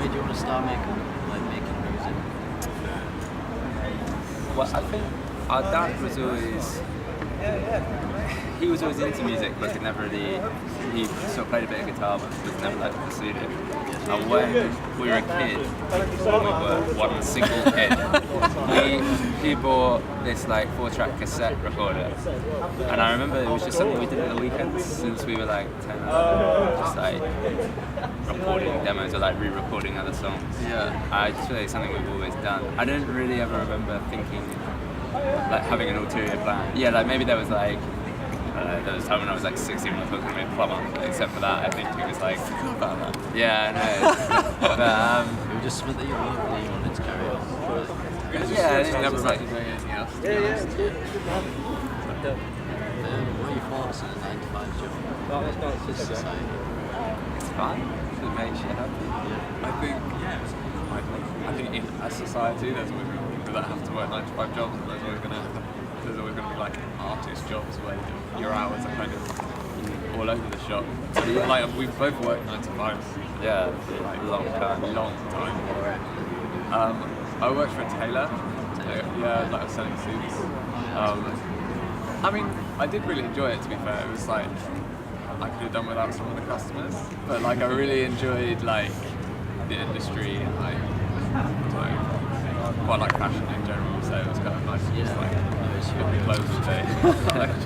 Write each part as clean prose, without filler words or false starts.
made you want to start making music? Well, I think our dad was always, he was always into music, but he never really, he sort of played a bit of guitar, but was never like pursued it. And when we were a kid, when we were one single kid, he bought this like 4-track cassette recorder, and I remember it was just something we did at the weekends since we were like 10, just like recording demos or like re-recording other songs. I just feel like it's something we've always done. I don't really ever remember thinking like having an ulterior plan. Yeah, like maybe there was like there was a time when I was like 16 when I thought I was going to be a plumber, but except for that I think it was like about that. yeah, I know. But It was just something that you loved and you wanted to carry on. yeah, I think Never just like like doing anything else. What are your thoughts on a 9-to-5 job? This society. it's fun. It makes you happy. I think in a society there's always going to be people that have to work 9-to-5 jobs, and there's always going to be like artist jobs where your hours are kind of all over the shop. Like we've both worked 9-to-5. Yeah, long time. Long time. I worked for a tailor. Yeah, like I was selling suits. I mean, I did really enjoy it. To be fair, it was like I could have done without some of the customers, but like I really enjoyed like the industry and like quite like fashion in general. So it was kind of nice to just like get the clothes today.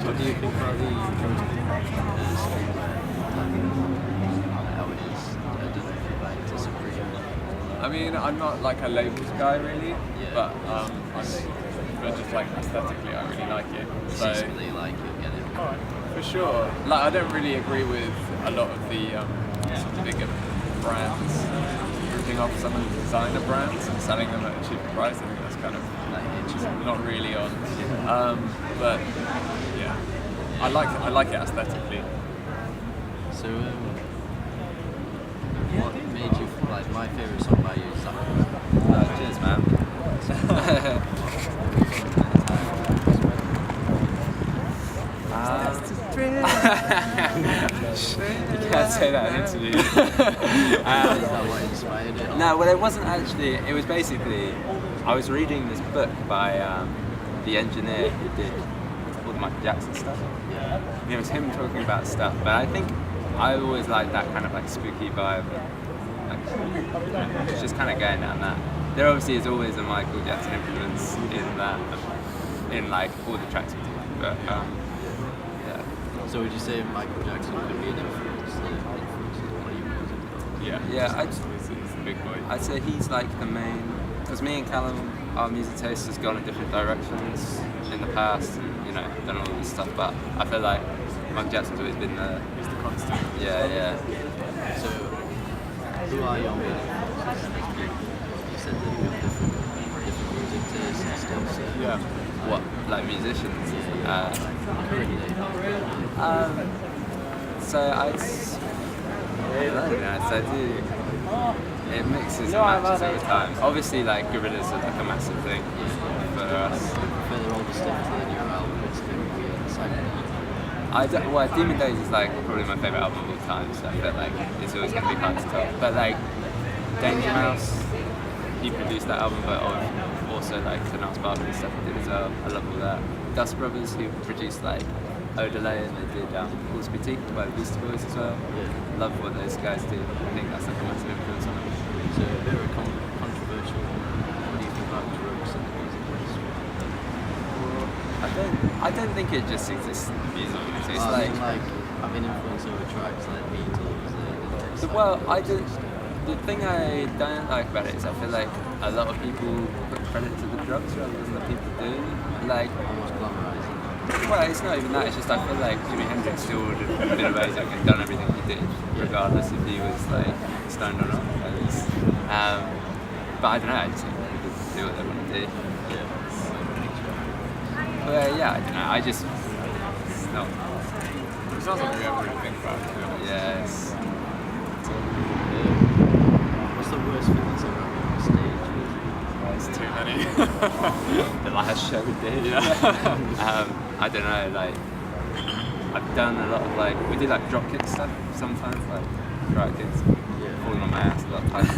What do you think about the how it is? I don't know if you like disagree. I mean, I'm not like a labels guy really, but but just like aesthetically, I really like it. So Seasonally, like you'll get it. for sure, like I don't really agree with a lot of the sort of bigger brands ripping off some of the designer brands and selling them at a cheaper price. I think that's kind of just not really on. But yeah, I like it aesthetically. So, what made you like my favourite song by you is that? Cheers, man. You can't say that in an interview. Is that what inspired it? No, well, it wasn't actually. It was basically, I was reading this book by the engineer who did all the Michael Jackson stuff. Yeah. And it was him talking about stuff, but I think I always liked that kind of like spooky vibe. Like, just kind of going down that. There obviously is always a Michael Jackson influence in that, in like all the tracks we do. But yeah. So would you say Michael Jackson could be an influence on your music? Yeah. Yeah, It's a big boy. I'd say he's like the main, because me and Callum, our music taste has gone in different directions in the past, and you know, done all this stuff. But I feel like Michael Jackson's always been the, He's the constant. yeah. So, who are your main influences? You said that you have different music tastes and stuff. So Yeah. What, like musicians? currently, So I don't know, so I do. It mixes and matches over time. Obviously, like Gorillaz are like a massive thing for us. further all the stuff to the new album, it's going to be exciting. Well, Demon Days is like probably my favourite album of all time, so I feel like it's always going to be hard to top. But like Danger Mouse, he produced that album, but also like the Niles Barkley stuff he did as well. I love all that. Dust Brothers, who produced like Odelay, and they did Paul's Boutique by the Beastie Boys as well. Love what those guys do. I think that's like a massive influence on them. So very controversial. What do you think about drugs in the music industry? I don't think it just exists in the music industry. It's I mean, like having influence over tracks like Beatles. well, the thing I don't like about it is I feel like a lot of people put credit to the drugs rather than the people doing it. Like, almost glamorizing. well, it's not even that. It's just I feel like Jimi Hendrix still would have been amazing and done everything he did, regardless if he was like stoned or not. But I don't know. I just think people do what they want to do. But yeah, I don't know. I just it's not. It sounds like we ever really think about it. To be honest. Yes. What's the worst thing that's ever happened on stage? It's too many. The last show we did. Yeah. I don't know, like I've done a lot of like we do like drop kick stuff sometimes, like right kicks. falling on my ass a lot of times.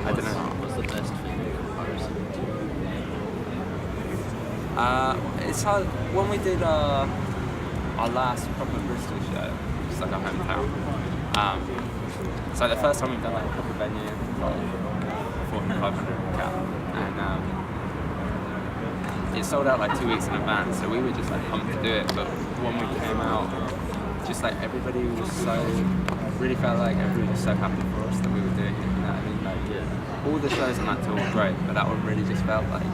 I don't know. What's the best thing in comparison to? It's hard when we did our last proper Bristol show, which is like our hometown. It's like the first time we've done like a proper venue, like 400, 500 cap, and it sold out like 2 weeks in advance. So we were just like pumped to do it. But when we came out, just like everybody was so really felt like everybody was so happy for us that we were doing it. You know what I mean? Like all the shows on that tour were great, but that one really just felt like.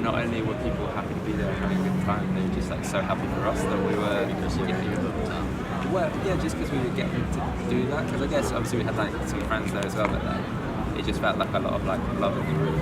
Not only were people happy to be there and having a good time, they were just like so happy for us that we were getting hooked up. Well, yeah, just because we were getting to do that. Because I guess obviously we had like some friends there as well, but like it just felt like a lot of like love in the room.